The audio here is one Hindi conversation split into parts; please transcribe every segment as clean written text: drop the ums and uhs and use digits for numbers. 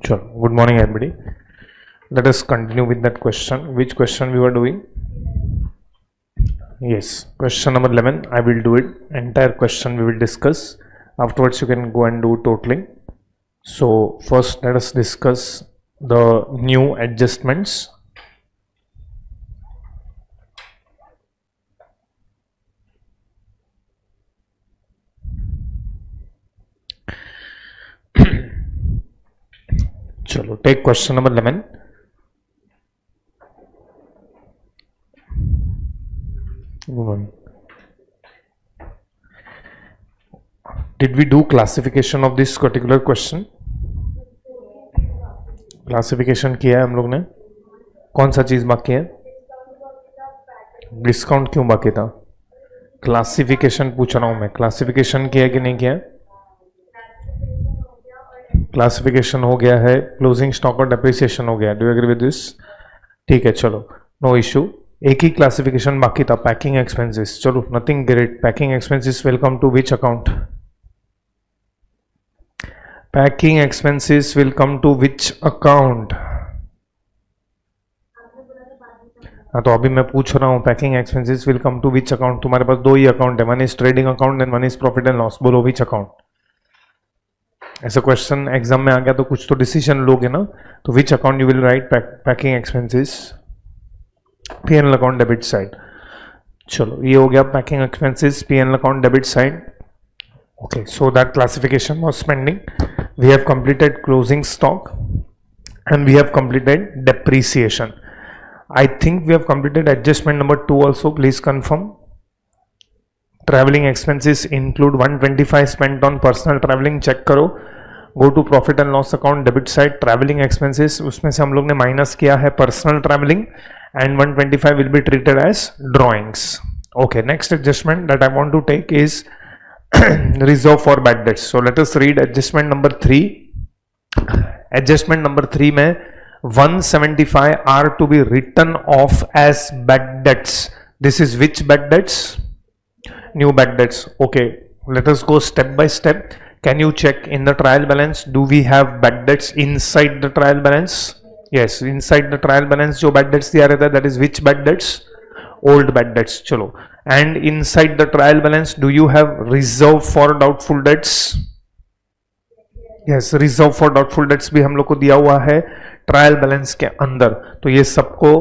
Sure. Good morning, everybody. Let us continue with that question. Which question we were doing? Yes, question number 11. I will do it. Entire question we will discuss. Afterwards, you can go and do totaling. So, first, let us discuss the new adjustments. Chalo, take question number 11. Did we do classification of this particular question? Classification किया है हम लोग ने. कौन सा चीज बाकी है? डिस्काउंट क्यों बाकी था? क्लासिफिकेशन पूछ रहा हूं मैं. क्लासिफिकेशन किया है कि नहीं किया है? क्लासिफिकेशन हो गया है. क्लोजिंग स्टॉक और डेप्रिसिएशन हो गया. Do you agree with this? ठीक है, चलो, नो इशू. एक ही क्लासिफिकेशन बाकी था, पैकिंग एक्सपेंसेस. चलो, nothing great. Packing expenses will come to which account? Packing expenses will come to which account? हाँ, तो अभी मैं पूछ रहा हूँ packing expenses will come to which account. तुम्हारे पास दो ही अकाउंट है, one is trading account and one is profit and loss. बोलो विच अकाउंट. ऐसा क्वेश्चन एग्जाम में आ गया तो कुछ तो डिसीजन लोगे ना. तो which account you will write packing expenses? P&L account debit side. चलो, ये हो गया packing expenses P&L account debit side. Okay, so that classification was pending. We have completed closing stock and we have completed depreciation. I think we have completed adjustment number 2 also. Please confirm. Traveling expenses include 125 spent on personal traveling. Check करो. Go to profit and loss account debit side. Traveling expenses, उसमें से हम लोग ने minus किया है personal traveling and 125 will be treated as drawings. Okay, next adjustment that I want to take is reserve for bad debts. So let us read adjustment number 3. Adjustment number 3 में 175 are to be written off as bad debts. This is which bad debts? New bad debts. Okay, let us go step by step. Can you check in the trial balance? Do we have bad debts inside the trial balance? Yes, inside the trial balance जो bad debts दिया रहता है, that is which bad debts? Old bad debts. चलो. And inside the trial balance, do you have reserve for doubtful debts? Yes, reserve for doubtful debts भी हम लोग को दिया हुआ है ट्रायल बैलेंस के अंदर. तो ये सबको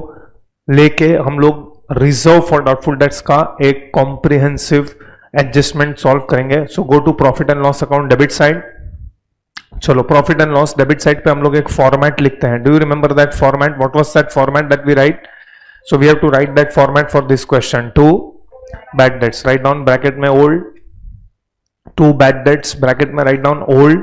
लेके हम लोग रिजर्व फॉर डाउटफुल डेट्स का एक कॉम्प्रिहेंसिव एडजस्टमेंट सॉल्व करेंगे. So go to profit and loss account debit side. चलो, profit and loss debit side पे हम लोग एक फॉर्मेट लिखते हैं. Do you remember that format? What was that format that we write? So we have to write that format for this question. To bad debts, write down bracket में old. Two bad debts, bracket में write down old.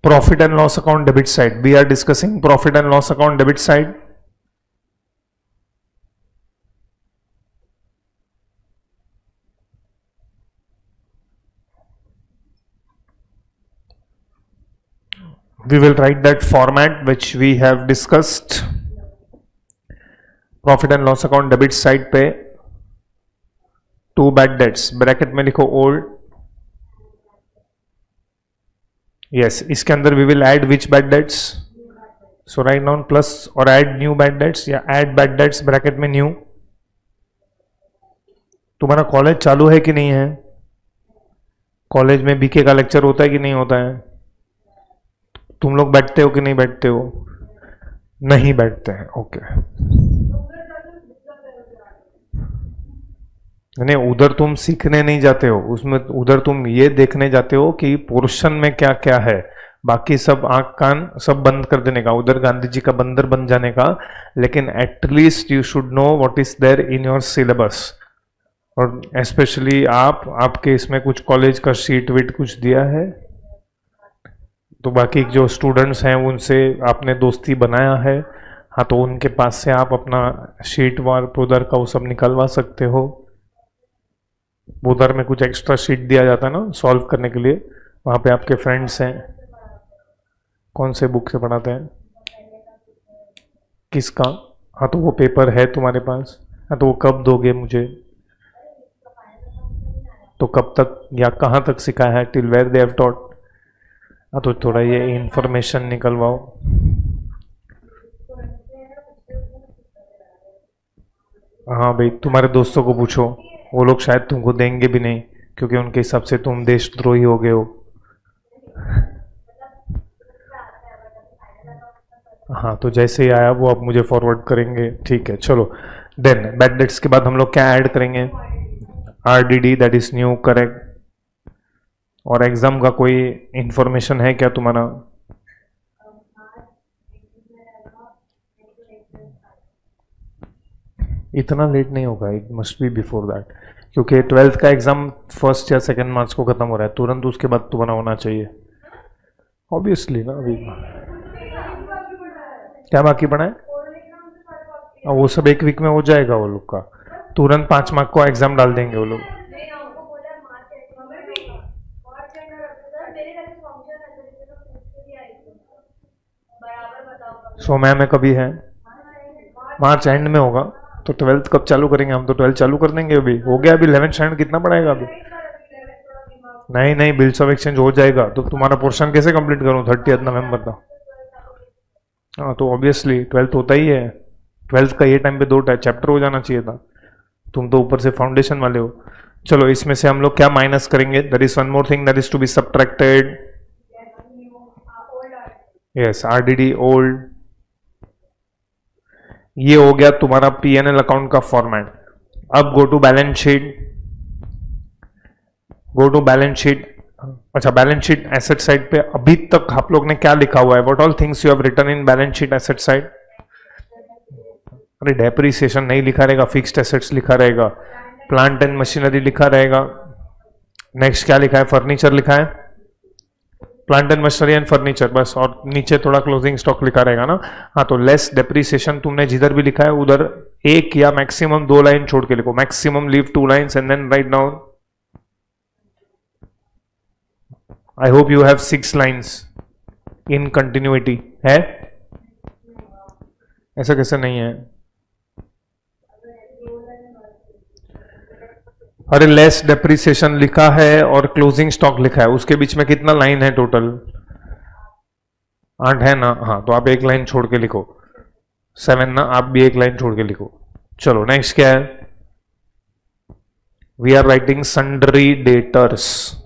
Profit and loss account debit side. We are discussing profit and loss account debit side. We will write that format which we have discussed. Profit and loss account debit side पे two bad debts, bracket में लिखो old. Yes, इसके अंदर we will add which bad debts? So write down plus or add new bad debts या add bad debts, bracket में new. तुम्हारा कॉलेज चालू है कि नहीं है? कॉलेज में बीके का लेक्चर होता है कि नहीं होता है? तुम लोग बैठते हो कि नहीं बैठते हो? नहीं बैठते हैं. ओके. नहीं, उधर तुम सीखने नहीं जाते हो, उसमें उधर तुम ये देखने जाते हो कि पोर्शन में क्या क्या है. बाकी सब आंख कान सब बंद कर देने का, उधर गांधी जी का बंदर बन जाने का. लेकिन at least you should know what is there in your syllabus. और स्पेशली आपके इसमें कुछ कॉलेज का शीट वीट कुछ दिया है तो बाकी जो स्टूडेंट्स हैं उनसे आपने दोस्ती बनाया है, हाँ, तो उनके पास से आप अपना शीट वार उधर का वो सब निकलवा सकते हो. उधर में कुछ एक्स्ट्रा शीट दिया जाता है ना सॉल्व करने के लिए. वहाँ पे आपके फ्रेंड्स हैं. कौन से बुक से पढ़ाते हैं? किसका? हाँ, तो वो पेपर है तुम्हारे पास. हाँ, तो वो कब दोगे मुझे? तो कब तक या कहाँ तक सिखाया है, till where they have taught. तो थोड़ा ये इंफॉर्मेशन निकलवाओ। हाँ भाई, तुम्हारे दोस्तों को पूछो, वो लोग शायद तुमको देंगे भी नहीं, क्योंकि उनके हिसाब से तुम देशद्रोही हो गए हो। हाँ, तो जैसे ही आया वो आप मुझे फॉरवर्ड करेंगे, ठीक है। चलो देन बैड डेट्स के बाद हम लोग क्या ऐड करेंगे, RDD, that is new, correct. और एग्जाम का कोई इंफॉर्मेशन है क्या तुम्हारा? इतना लेट नहीं होगा, it must be before that, क्योंकि 12th का एग्जाम 1 या 2 मार्च को खत्म हो रहा है, तुरंत उसके बाद तुम्हारा होना चाहिए ऑब्वियसली ना। अभी क्या बाकी पड़ा है? वो सब 1 वीक में हो जाएगा वो लोग का, तुरंत 5 मार्च को एग्जाम डाल देंगे वो लोग। सो में कभी है? मार्च एंड में होगा, तो 12th कब चालू करेंगे हम? तो 12th चालू कर देंगे, अभी हो गया। अभी 11th स्टैंडर्ड कितना पड़ेगा अभी? नहीं, बिल्स ऑफ एक्सचेंज हो जाएगा, तो तुम्हारा पोर्शन कैसे कंप्लीट करूं 30 नवंबर का? हाँ, तो ऑब्वियसली 12th होता ही है। 12th का ये टाइम पे 2 चैप्टर हो जाना चाहिए था, तुम तो ऊपर से फाउंडेशन वाले हो। चलो इसमें से हम लोग क्या माइनस करेंगे? There is one more thing that is to be subtracted. Yes, RDD old. ये हो गया तुम्हारा पीएनएल अकाउंट का फॉर्मेट। अब go to balance sheet, go to balance sheet. अच्छा, बैलेंस शीट एसेट साइड पे अभी तक आप लोग ने क्या लिखा हुआ है? What all things you have written in balance sheet asset side? अरे डेप्रिसिएशन नहीं लिखा रहेगा, फिक्स्ड एसेट्स लिखा रहेगा, प्लांट एंड मशीनरी लिखा रहेगा। नेक्स्ट क्या लिखा है? फर्नीचर लिखा है, plant and machinery and furniture, बस। और नीचे थोड़ा क्लोजिंग स्टॉक लिखा रहेगा ना। हाँ, तो लेस डेप्रिसिएशन तुमने जिधर भी लिखा है उधर 1 या मैक्सिमम 2 लाइन छोड़ के लिखो। Maximum leave 2 lines and then write down. I hope you have 6 lines in continuity. है? ऐसा कैसे नहीं है? अरे लेस डेप्रिसिएशन लिखा है और क्लोजिंग स्टॉक लिखा है, उसके बीच में कितना लाइन है टोटल? 8 है ना? हाँ, तो आप 1 लाइन छोड़ के लिखो। 7 ना, आप भी 1 लाइन छोड़ के लिखो। चलो नेक्स्ट क्या है? We are writing sundry debtors.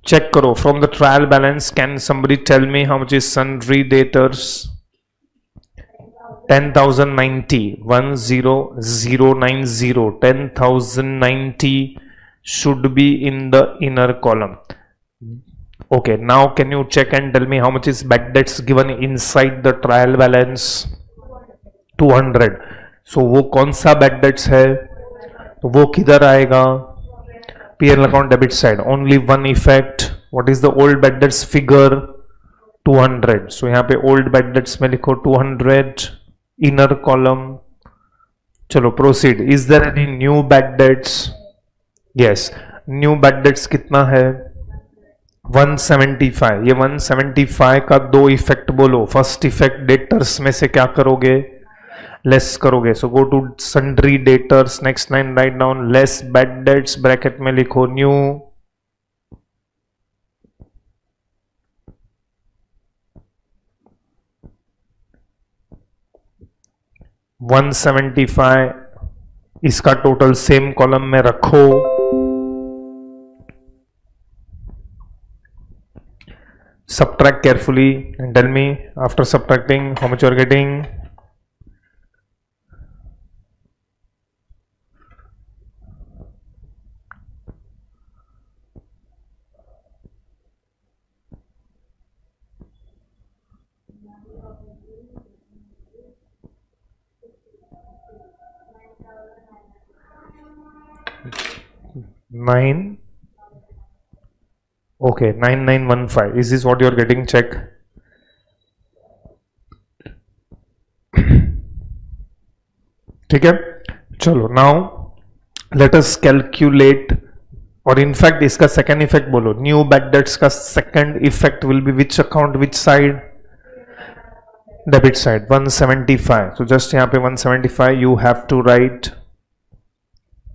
Check करो from the trial balance, can somebody tell me how much is sundry debtors? 10,090, 10090, 10,090 should be in the inner column. Okay, now can you check and tell me how much is bad debts given inside the trial balance? 200. So वो कौन सा bad debts है? तो वो किधर आएगा? P&L account debit side. Only one effect. What is the old bad debts figure? 200. So यहाँ पे old bad debts में लिखो 200, inner column. चलो proceed. Is there any new bad debts? Yes. New bad debts कितना है? 175. ये 175 का 2 इफेक्ट बोलो। फर्स्ट इफेक्ट, डेटर्स में से क्या करोगे? लेस करोगे। So go to sundry debtors, next line write down less bad debts, bracket में लिखो न्यू। $175 इसका टोटल सेम कॉलम में रखो। Subtract carefully and tell me after subtracting how much you are getting. Nine. Okay, 9915. Is this what you are getting? Check. ठीक है, चलो नाउ लेट अस कैलकुलेट। और इनफैक्ट इसका सेकेंड इफेक्ट बोलो। न्यू बैड डेट्स का second effect will be which account, which side? Debit side 175, so just यहाँ पे 175 you have to write.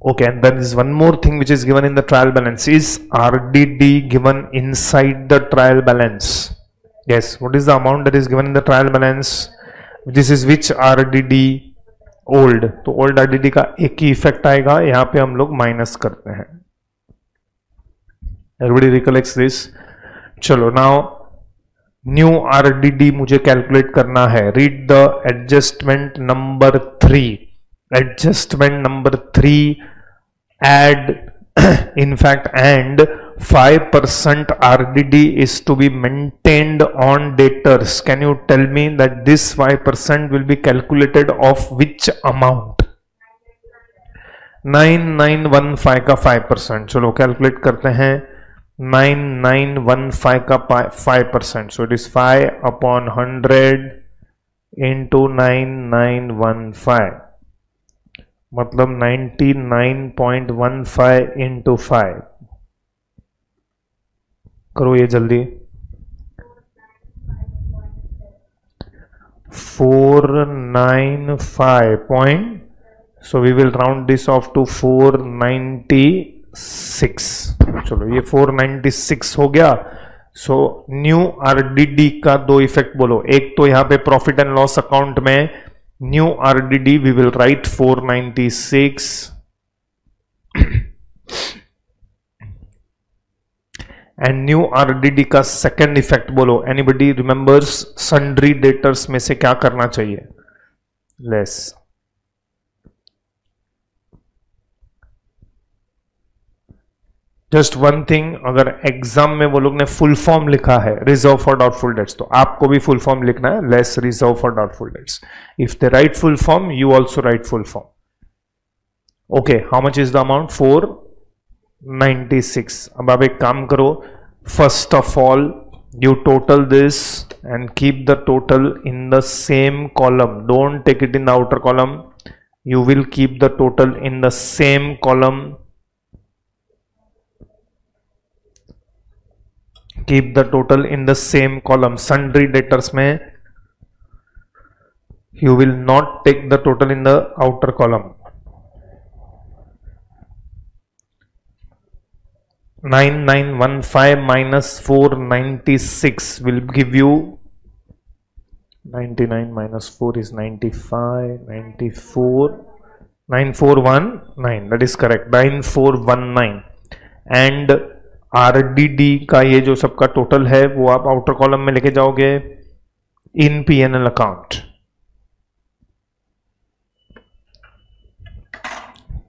Okay, and there is one more thing which is given in the trial balance. Is RDD given inside the trial balance? Yes. What is the amount that is given in the trial balance? This is which RDD? Old. तो old RDD का एक ही इफेक्ट आएगा, यहाँ पे हम लोग माइनस करते हैं. Everybody recollects this? चलो now न्यू RDD मुझे कैलकुलेट करना है. Read the adjustment number 3. Adjustment number 3, add in fact and 5% RDD is to be maintained on debtors. Can you tell me that this 5% will be calculated of which amount? 9915 का 5%. चलो कैलकुलेट करते हैं. 9915 का 5%. So it is 5 upon 100 into 9915. मतलब 99.15 इंटू 5. करो ये जल्दी. 495 point. So we will round this off to 496. चलो ये 496 हो गया. सो न्यू आरडीडी का दो इफेक्ट बोलो. एक तो यहाँ पे प्रॉफिट एंड लॉस अकाउंट में new RDD we will write 496 and new RDD का सेकेंड इफेक्ट बोलो. एनीबडी रिमेंबर्स सन्ड्री डेटर्स में से क्या करना चाहिए? लेस. जस्ट वन थिंग, अगर एग्जाम में वो लोग ने फुल फॉर्म लिखा है रिजर्व फॉर डाउटफुल डेट्स, तो आपको भी फुल फॉर्म लिखना है less reserve for doubtful debts. If they right full form you also right full form. Okay, how much is the amount? 496. अब आप एक काम करो. First of all you total this and keep the total in the same column. Don't take it in the outer column. You will keep the total in the same column. Keep the total in the same column. Sundry debtors में you will not take the total in the outer column. 9915 minus 496 will give you 99 minus 4 is 95, 94, 9419. That is correct. 9419. And RDD का ये जो सबका टोटल है वो आप आउटर कॉलम में लेके जाओगे in P&L account.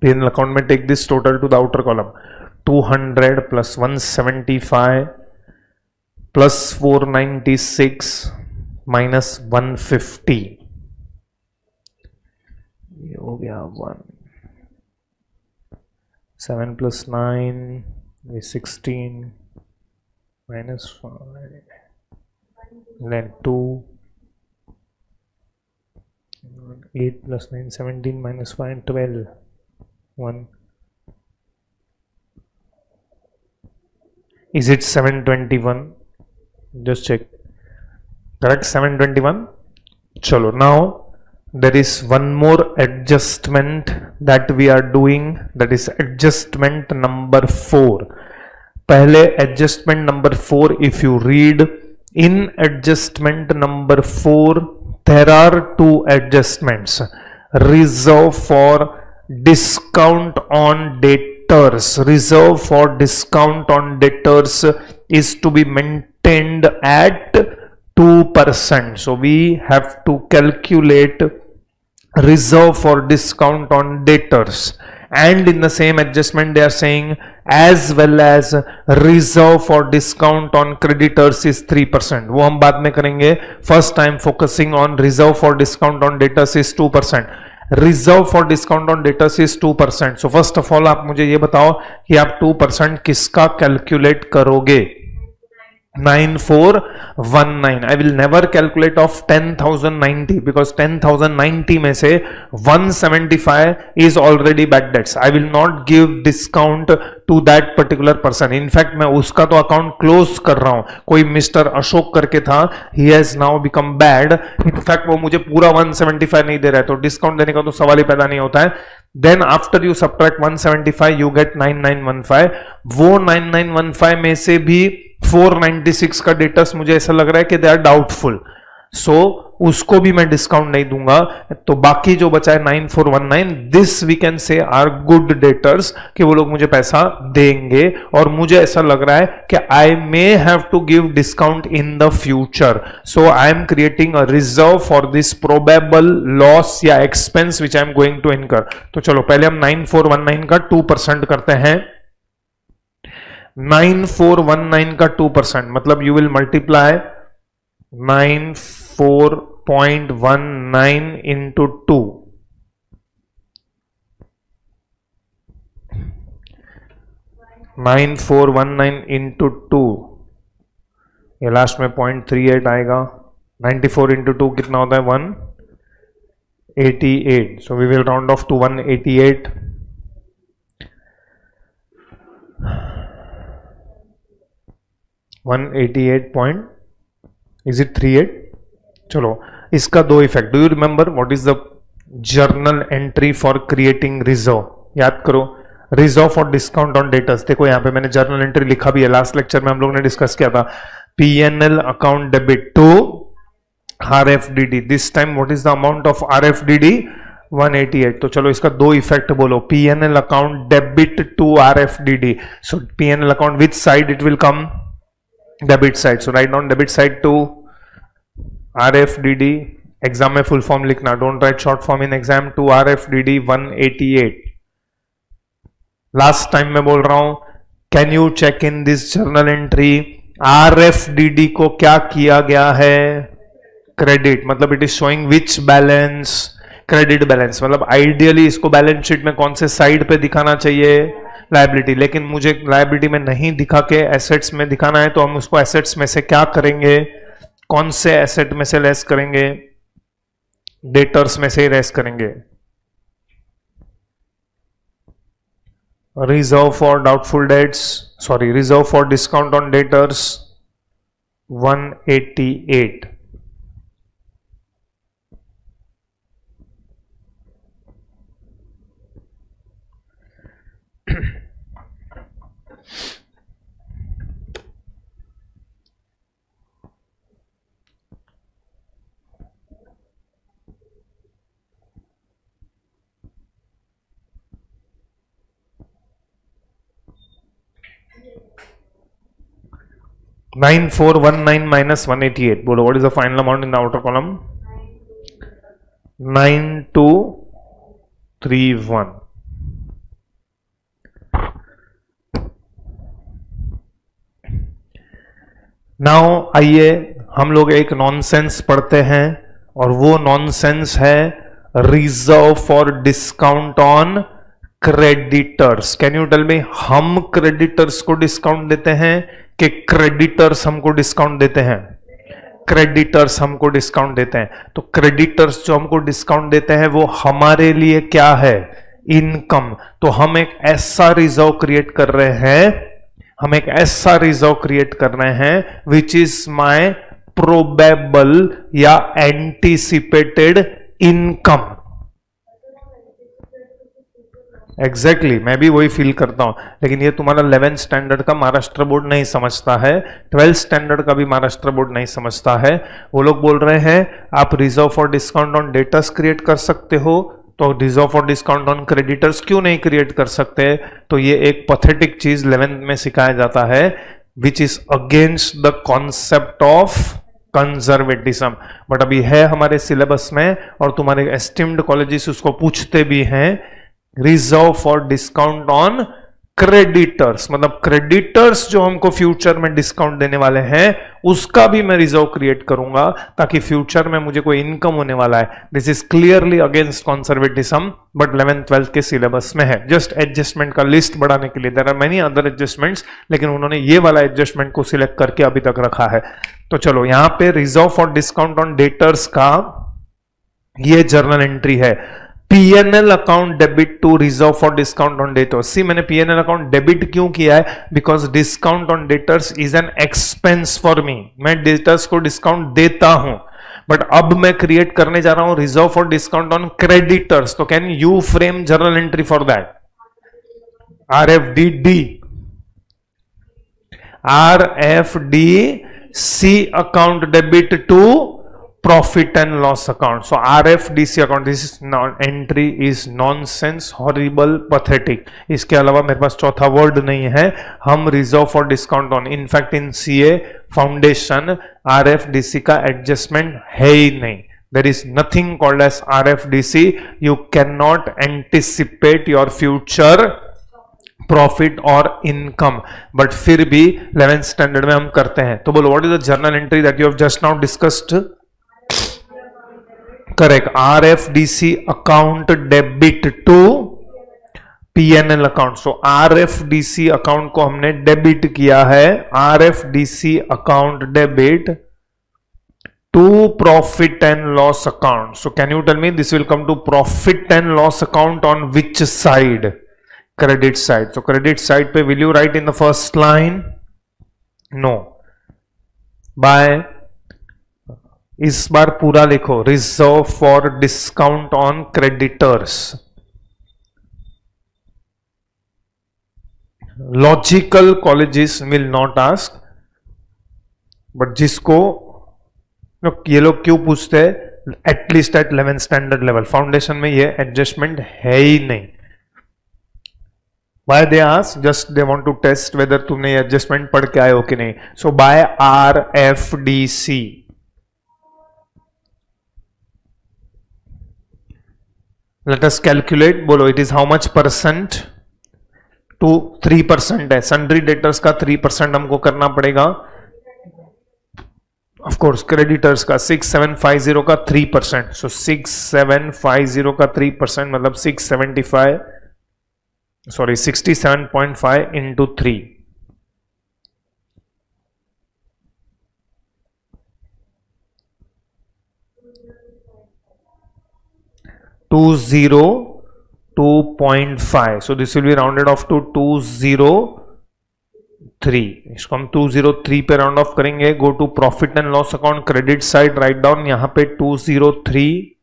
P&L account में take this total to the outer column. 200 plus 175 plus 496 minus 150. ये हो गया 1. 7 plus 9 is 16 minus 5 then 2. 8 plus 9 17 minus 5 12 1. Is it 721? Just check. Correct, 721. Chalo, now there is one more adjustment that we are doing, that is adjustment number 4. Pehle adjustment number 4, if you read in adjustment number 4, there are two adjustments. Reserve for discount on debtors. Reserve for discount on debtors is to be maintained at 2%. So we have to calculate reserve for discount on debtors, and in the same adjustment they are saying as well as reserve for discount on creditors is 3%. वो हम बाद में करेंगे. First time focusing on reserve for discount on debtors is 2%. Reserve for discount on debtors is 2%. So first of all आप मुझे ये बताओ कि आप 2% किसका कैलकुलेट करोगे? 9419. I will never calculate of 10,090 because 10,090 में से 175 is already bad debts. I will not give discount to that particular person. In fact मैं उसका तो अकाउंट क्लोज कर रहा हूं. कोई मिस्टर अशोक करके था, he has now become bad. In fact वो मुझे पूरा 175 नहीं दे रहा है, तो डिस्काउंट देने का तो सवाल ही पैदा नहीं होता है. Then after you subtract 175 you get 9915. वो 9915 में से भी 496 का डेटर्स मुझे ऐसा लग रहा है कि दे आर डाउटफुल, सो उसको भी मैं डिस्काउंट नहीं दूंगा. तो बाकी जो बचा है 9419, this we can say are good debtors, कि वो लोग मुझे पैसा देंगे. और मुझे ऐसा लग रहा है कि I may have to give discount in the future, so I am creating a reserve for this probable loss या expense which I am going to incur. तो चलो पहले हम 9419 का 2% करते हैं. 9419 का 2% मतलब you will multiply 94.19 into 2. 9419 into 2, ये लास्ट में 0.38 आएगा. 94 इंटू 2 कितना होता है? 188. So we will round off to 188. 188 point, is it 38? चलो इसका दो effect. Do you remember what is the journal entry for creating reserve? याद करो, reserve for discount on debtors. देखो यहां पे मैंने जर्नल एंट्री लिखा भी है, लास्ट लेक्चर में हम लोग ने डिस्कस किया था. PNL account debit to RFDD. This time what is the amount of RFDD? 188. तो चलो इसका दो इफेक्ट बोलो. PNL account debit to RFDD. So PNL account which side it will come? Debit side. So write down debit side to RFDD. Exam में फुल फॉर्म लिखना, don't write short form in exam. To RFDD 188. Last time मैं बोल रहा हूं, can you check in this journal entry? RFDD को क्या किया गया है? क्रेडिट. मतलब it is showing which balance? Credit balance. मतलब आइडियली इसको बैलेंस शीट में कौन से साइड पे दिखाना चाहिए? लायबिलिटी. लेकिन मुझे लायबिलिटी में नहीं दिखा के एसेट्स में दिखाना है, तो हम उसको एसेट्स में से क्या करेंगे? कौन से एसेट में से लेस करेंगे? डेटर्स में से लेस करेंगे. Reserve for doubtful debts, sorry reserve for discount on debtors 188. $9419 minus 188. बोलो, what is the final amount in the outer column? 9231. Now आइए हम लोग एक नॉनसेंस पढ़ते हैं, और वो नॉनसेंस है reserve for discount on creditors. Can you tell me, हम क्रेडिटर्स को डिस्काउंट देते हैं कि क्रेडिटर्स हमको डिस्काउंट देते हैं? क्रेडिटर्स हमको डिस्काउंट देते हैं. तो क्रेडिटर्स जो हमको डिस्काउंट देते हैं वो हमारे लिए क्या है? इनकम. तो हम एक ऐसा रिजर्व क्रिएट कर रहे हैं, हम एक ऐसा रिजर्व क्रिएट कर रहे हैं विच इज माय प्रोबेबल या एंटीसिपेटेड इनकम. एग्जैक्टली मैं भी वही फील करता हूं, लेकिन ये तुम्हारा 11th स्टैंडर्ड का महाराष्ट्र बोर्ड नहीं समझता है, 12th स्टैंडर्ड का भी महाराष्ट्र बोर्ड नहीं समझता है. वो लोग बोल रहे हैं आप reserve for discount on debtors create कर सकते हो, तो reserve for discount on creditors क्यों नहीं क्रिएट कर सकते? तो ये एक पैथेटिक चीज 11th में सिखाया जाता है, which is against the concept of conservatism. But अभी है हमारे सिलेबस में, और तुम्हारे एस्टीम्ड कॉलेजेस उसको पूछते भी हैं. Reserve for discount on creditors, मतलब क्रेडिटर्स जो हमको फ्यूचर में डिस्काउंट देने वाले हैं उसका भी मैं रिजर्व क्रिएट करूंगा ताकि फ्यूचर में मुझे कोई इनकम होने वाला है। This is clearly against conservatism but 11th 12th के सिलेबस में है। जस्ट एडजस्टमेंट का लिस्ट बढ़ाने के लिए, there are many other adjustments, लेकिन उन्होंने ये वाला एडजस्टमेंट को सिलेक्ट करके अभी तक रखा है। तो चलो यहां पे reserve for discount on debtors का ये जर्नल एंट्री है। PNL account debit to reserve for discount on debtors. See मैंने पीएनएल अकाउंट डेबिट क्यों किया है? Because discount on debtors is an expense for me. मैं डेटर्स को डिस्काउंट देता हूं, बट अब मैं क्रिएट करने जा रहा हूं reserve for discount on creditors. तो can you frame journal entry for that? RFDD, RFDC account debit to profit and loss account. So RFDC account, this is not entry is nonsense, horrible, pathetic. इसके अलावा मेरे पास चौथा वर्ड नहीं है। हम reserve for discount on, in fact in CA foundation RFDC का एडजस्टमेंट है ही नहीं। There is nothing called as RFDC. You cannot anticipate your future profit और इनकम, बट फिर भी 11th स्टैंडर्ड में हम करते हैं। तो बोलो what is the journal entry that you have just now discussed? Correct, RFDC account debit to PNL account. So RFDC account को हमने डेबिट किया है, RFDC account debit to profit and loss account. So can you tell me this will come to profit and loss account on which side? Credit side. So credit side पे will you write in the first line? No, by इस बार पूरा लिखो, reserve for discount on creditors. Logical colleges will not ask, but जिसको ये लोग क्यों पूछते हैं? At least at 11th standard level, foundation में ये एडजस्टमेंट है ही नहीं। Why they ask? Just they want to test whether तुमने ये एडजस्टमेंट पढ़ के आए हो कि नहीं। So by RFDC, let us calculate। बोलो it is how much percent? to 3% है। सन्ड्री डेटर्स का 3% हमको करना पड़ेगा। ऑफ कोर्स क्रेडिटर्स का 6750 का 3%। सो 6750 का 3% मतलब 67.5 into 3। 202.5। so this will be rounded off to 203। इसको हम 203 पे राउंड ऑफ करेंगे। Go to profit and loss account, credit side, write down यहां पे 203।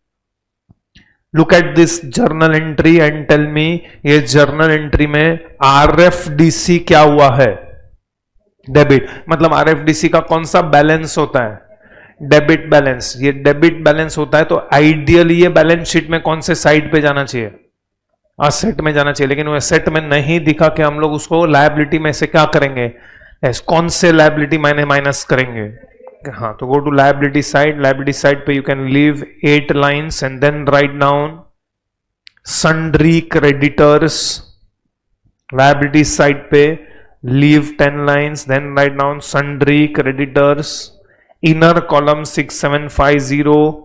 Look at this journal entry and tell me ये जर्नल एंट्री में RFDC क्या हुआ है? डेबिट। मतलब RFDC का कौन सा बैलेंस होता है? Debit balance. ये डेबिट बैलेंस होता है तो आइडियली ये बैलेंस शीट में कौन से साइड पे जाना चाहिए? असेट में जाना चाहिए, लेकिन वो असेट में नहीं दिखा कि हम लोग उसको लायबिलिटी में से क्या करेंगे? कौन से लायबिलिटी माइनस करेंगे? हाँ, तो go to liability side. Liability side पे you can leave 8 lines and then write down sundry creditors. Liability side पे leave 10 lines, then write down sundry creditors. Inner column 6750।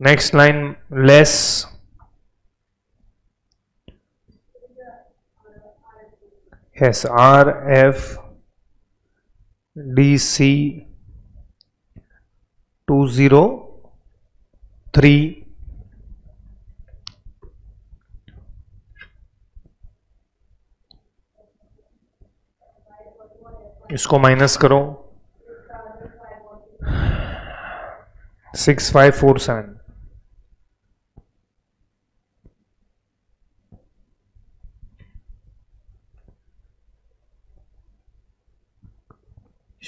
Next line less. yes, RFDC 203। इसको माइनस करो 6547।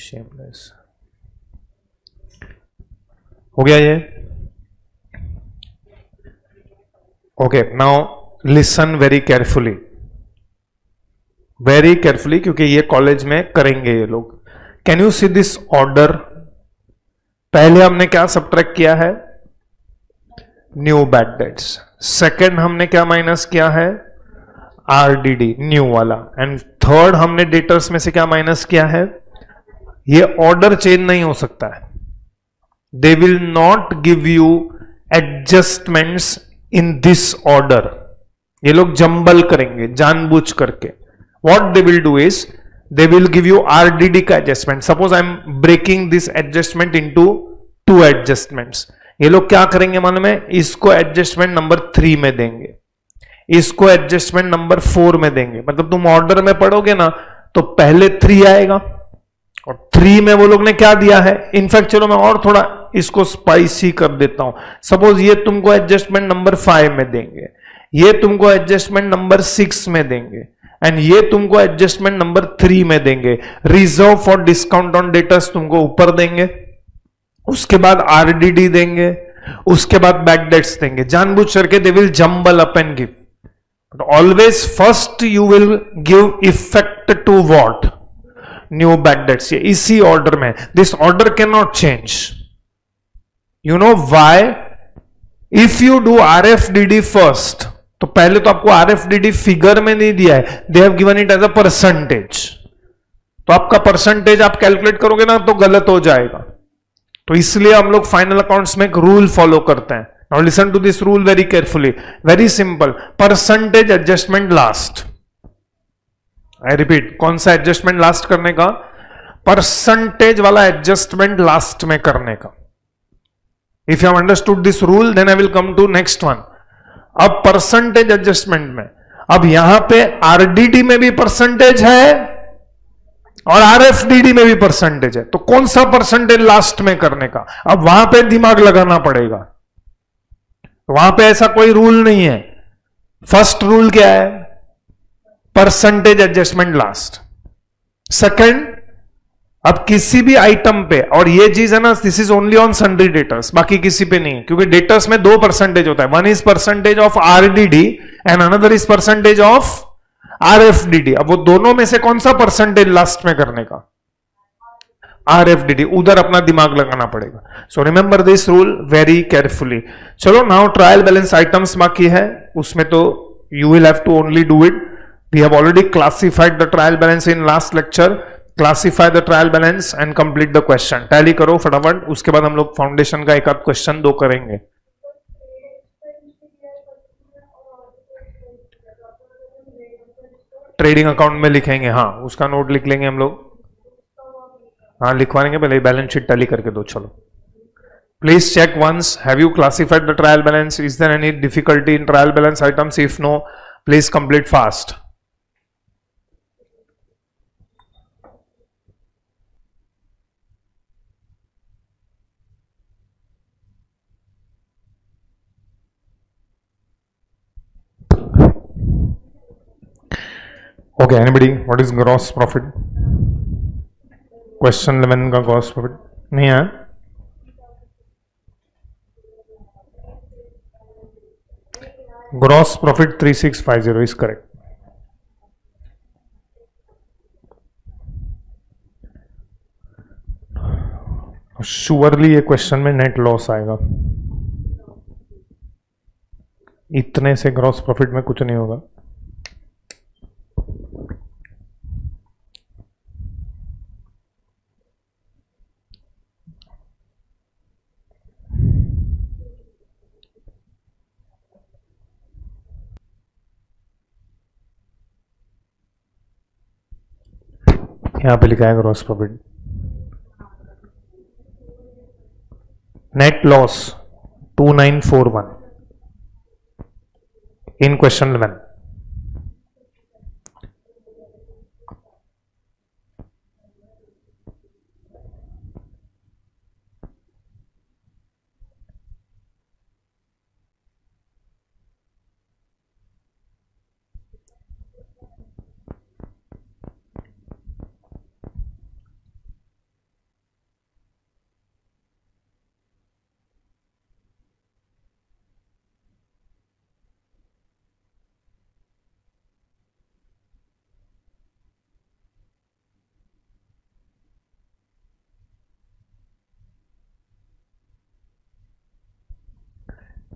शेमलेस हो गया ये। Okay, now listen very carefully, क्योंकि ये कॉलेज में करेंगे ये लोग। Can you see this order? पहले हमने क्या सबट्रैक्ट किया है? New bad dates. सेकेंड हमने क्या माइनस किया है, आरडीडी न्यू वाला। एंड थर्ड हमने डेटर्स में से क्या माइनस किया है, ये ऑर्डर चेंज नहीं हो सकता है, they will not give you adjustments in this order. ये लोग जंबल करेंगे जानबूझ करके। What they will do is they will give you RDD का adjustment. Suppose I am breaking this adjustment into two adjustments. ये लोग क्या करेंगे मालूम है, इसको एडजस्टमेंट नंबर 3 में देंगे, इसको एडजस्टमेंट नंबर 4 में देंगे। मतलब तुम ऑर्डर में पढ़ोगे ना तो पहले 3 आएगा और 3 में वो लोग ने क्या दिया है। इनफैक्ट चलो मैं और थोड़ा इसको स्पाइसी कर देता हूं। सपोज ये तुमको एडजस्टमेंट नंबर 5 में देंगे, ये तुमको एडजस्टमेंट नंबर 6 में देंगे एंड ये तुमको एडजस्टमेंट नंबर 3 में देंगे। Reserve for discount on debtors तुमको ऊपर देंगे, उसके बाद आरडीडी देंगे, उसके बाद बैड डेट्स देंगे। जानबूझ करके they will jumble up and give, but always first you will give effect to what, new bad debts. ये इसी ऑर्डर में, this order can not change. You know why? If you do RFDD first, तो पहले तो आपको आरएफडीडी फिगर में नहीं दिया है, they have given it as a percentage. तो आपका परसेंटेज आप कैलकुलेट करोगे ना तो गलत हो जाएगा। तो इसलिए हम लोग फाइनल अकाउंट्स में एक रूल फॉलो करते हैं। Now listen to this rule very carefully, very simple. Percentage adjustment last. I repeat, कौन सा एडजस्टमेंट लास्ट करने का? परसेंटेज वाला एडजस्टमेंट लास्ट में करने का। If you have understood this rule then I will come to next one. अब परसेंटेज एडजस्टमेंट में, अब यहां पे आरडीडी में भी परसेंटेज है और आरएफडीडी में भी परसेंटेज है, तो कौन सा परसेंटेज लास्ट में करने का? अब वहां पे दिमाग लगाना पड़ेगा। वहां पे ऐसा कोई रूल नहीं है। फर्स्ट रूल क्या है? Percentage adjustment last. सेकंड, अब किसी भी आइटम पे, और ये चीज है ना, this is only on sundry debtors, बाकी किसी पे नहीं, क्योंकि डेटर्स में 2 परसेंटेज होता है। One is percentage of RDD and another is percentage of RFDD. अब वो दोनों में से कौन सा परसेंटेज लास्ट में करने का? आरएफडीडी। उधर अपना दिमाग लगाना पड़ेगा। So remember this rule very carefully. चलो नाउ ट्रायल बैलेंस आइटम्स बाकी है, उसमें तो you will have to only do it. We have already classified the trial balance in last lecture. Classify the trial balance and complete the question. Tally करो फटाफट, उसके बाद हम लोग फाउंडेशन का एक आध क्वेश्चन 2 करेंगे। ट्रेडिंग अकाउंट में लिखेंगे, हाँ उसका नोट लिख लेंगे हम लोग। हाँ लिखवा लेंगे, पहले बैलेंस शीट टैली करके दो। चलो please check once, have you classified the trial balance? Is there any difficulty in trial balance items? If no, please complete fast. Okay, anybody? What is gross profit? Question 11 का gross profit नहीं है? Gross profit 3650 is correct. Surely ये क्वेश्चन में नेट लॉस आएगा, इतने से ग्रॉस प्रॉफिट में कुछ नहीं होगा। यहां पे लिखा है ग्रॉस प्रॉफिट, नेट लॉस 2941 इन क्वेश्चन 11।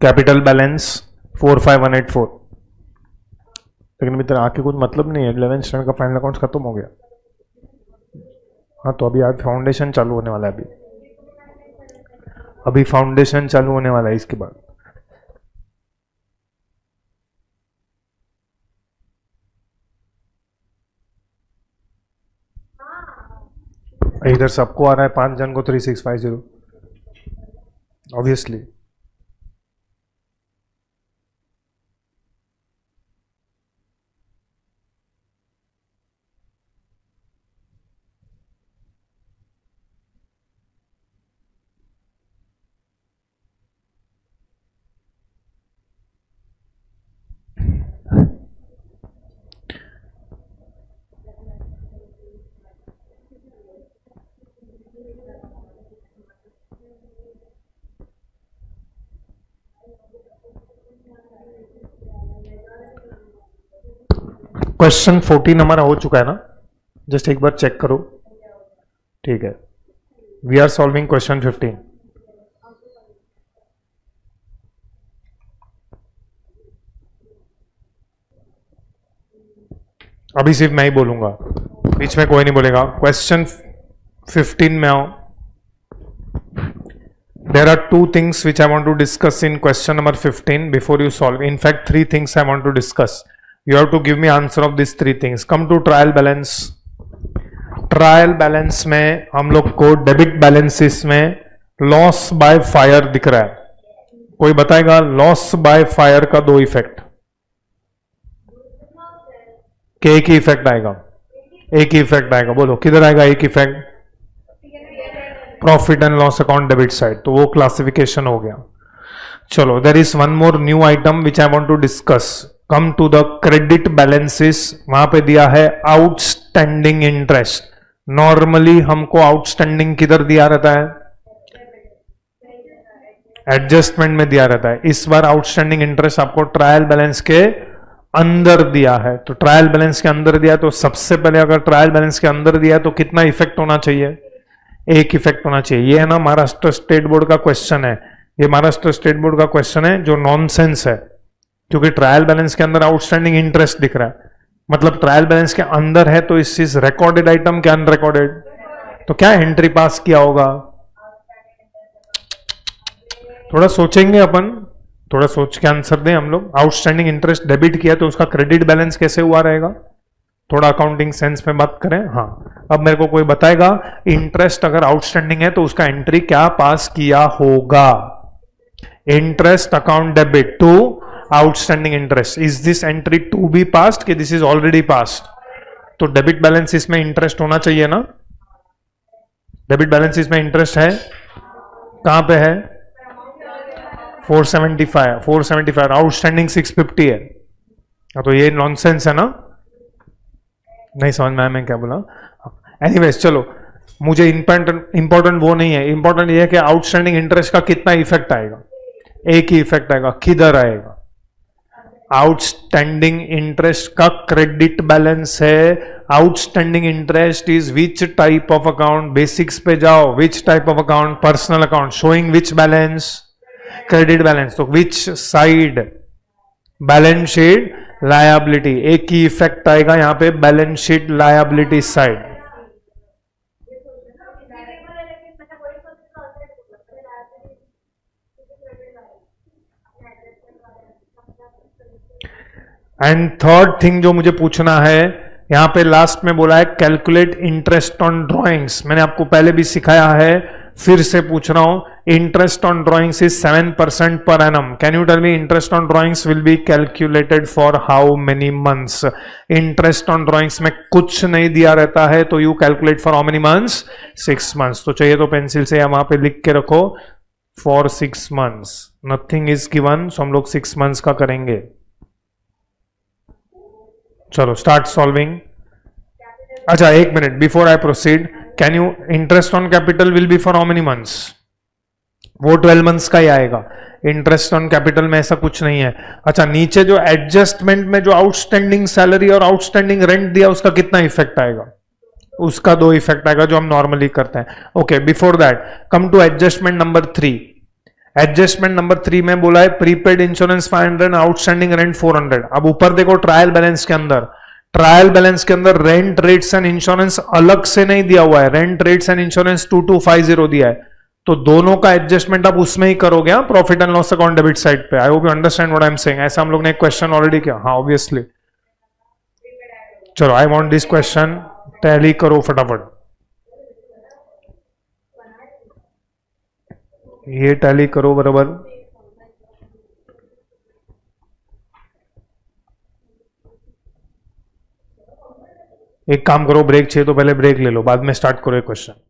Capital balance 45184। लेकिन मित्र आके कुछ मतलब नहीं है, 11th स्टैंडर्ड का फाइनल अकाउंट्स खत्म हो गया। हाँ तो अभी आज फाउंडेशन चालू होने वाला है, अभी फाउंडेशन चालू होने वाला है इसके बाद। इधर सबको आ रहा है 5 जन को 3650 ऑब्वियसली। क्वेश्चन 14 हमारा हो चुका है ना, जस्ट एक बार चेक करो, ठीक है। We are solving question 15। अभी सिर्फ मैं ही बोलूंगा, बीच में कोई नहीं बोलेगा। क्वेश्चन 15 में आओ। There are two things which I want to discuss in question number 15 before you solve. In fact, 3 things I want to discuss. You have to give me answer of these 3 things. Come to trial balance. Trial balance में हम लोग को डेबिट बैलेंसेस में लॉस बाय फायर दिख रहा है। कोई बताएगा लॉस बाय फायर का 2 इफेक्ट? के एक ही इफेक्ट आएगा, एक ही इफेक्ट आएगा। बोलो किधर आएगा एक effect? Profit and loss account debit side, तो वो क्लासिफिकेशन हो गया। चलो, there is one more new item which I want to discuss. Come to the credit balances, वहां पे दिया है आउटस्टैंडिंग इंटरेस्ट। नॉर्मली हमको आउटस्टैंडिंग किधर दिया रहता है? एडजस्टमेंट में दिया रहता है। इस बार आउटस्टैंडिंग इंटरेस्ट आपको ट्रायल बैलेंस के अंदर दिया है। तो ट्रायल बैलेंस के अंदर दिया, तो सबसे पहले अगर ट्रायल बैलेंस के अंदर दिया तो कितना इफेक्ट होना चाहिए? एक इफेक्ट होना चाहिए। ये है ना महाराष्ट्र स्टेट बोर्ड का क्वेश्चन है, ये महाराष्ट्र स्टेट बोर्ड का क्वेश्चन है जो नॉनसेंस है, क्योंकि ट्रायल बैलेंस के अंदर आउटस्टैंडिंग इंटरेस्ट दिख रहा है, मतलब ट्रायल बैलेंस के अंदर है, तो इस चीज रिकॉर्डेड आइटम क्या अनरिकॉर्डेड? तो क्या एंट्री पास किया होगा? थोड़ा सोचेंगे अपन, थोड़ा सोच के आंसर दें हम लोग। आउटस्टैंडिंग इंटरेस्ट डेबिट किया तो उसका क्रेडिट बैलेंस कैसे हुआ रहेगा? थोड़ा अकाउंटिंग सेंस में बात करें। हाँ, अब मेरे को कोई बताएगा इंटरेस्ट अगर आउटस्टैंडिंग है तो उसका एंट्री क्या पास किया होगा? Interest account debit to outstanding interest, is this entry to be passed कि दिस इज ऑलरेडी पास्ट? तो डेबिट बैलेंस इसमें इंटरेस्ट होना चाहिए ना। डेबिट बैलेंस इसमें इंटरेस्ट है, कहां पे है? 475 आउटस्टैंडिंग 650 है। तो ये नॉनसेंस है ना, नहीं समझ में आया मैं क्या बोला। एनीवेज चलो, मुझे इंपॉर्टेंट वो नहीं है, इंपॉर्टेंट ये है कि आउटस्टैंडिंग इंटरेस्ट का कितना इफेक्ट आएगा? एक ही इफेक्ट आएगा। किधर आएगा? आउटस्टैंडिंग इंटरेस्ट का क्रेडिट बैलेंस है। Outstanding interest is which type of account? Basics पे जाओ, which type of account? Personal account. Showing which balance? Credit balance. तो which side? Balance sheet liability. एक ही इफेक्ट आएगा यहां पे, balance sheet liability side. And third thing जो मुझे पूछना है, यहां पे लास्ट में बोला है कैलकुलेट इंटरेस्ट ऑन ड्रॉइंग्स। मैंने आपको पहले भी सिखाया है, फिर से पूछ रहा हूं। Interest on drawings is 7% per annum. Can you tell me interest on drawings will be calculated for how many months? Interest on drawings में कुछ नहीं दिया रहता है, तो you calculate for how many months? 6 months. तो चाहिए तो पेंसिल से वहां पे लिख के रखो for 6 months. Nothing is given, so हम लोग 6 मंथ्स का करेंगे। चलो स्टार्ट सॉल्विंग। अच्छा एक minute, before I proceed, can you, interest on capital will be for how many months? वो 12 मंथ्स का ही आएगा। इंटरेस्ट ऑन कैपिटल में ऐसा कुछ नहीं है। अच्छा, नीचे जो एडजस्टमेंट में जो आउटस्टैंडिंग सैलरी और आउटस्टैंडिंग रेंट दिया, उसका कितना इफेक्ट आएगा? उसका 2 इफेक्ट आएगा, जो हम नॉर्मली करते हैं। Okay, before that come to adjustment number 3। Adjustment number 3 में बोला है प्रीपेड इंश्योरेंस 500, आउटस्टैंडिंग रेंट 400। अब ऊपर देखो ट्रायल बैलेंस के अंदर रेंट रेट्स एंड इंश्योरेंस अलग से नहीं दिया हुआ है, रेंट रेट्स एंड इंश्योरेंस 2250 दिया है, तो दोनों का एडजस्टमेंट आप उसमें ही करोगे, profit and loss account debit side पे। I hope you understand what I am saying. ऐसा हम लोग ने एक क्वेश्चन ऑलरेडी किया, हाँ ऑब्वियसली। चलो I want this question, tally करो फटाफट, ये टैली करो बराबर। एक काम करो, ब्रेक चाहिए तो पहले ब्रेक ले लो, बाद में स्टार्ट करो ये क्वेश्चन।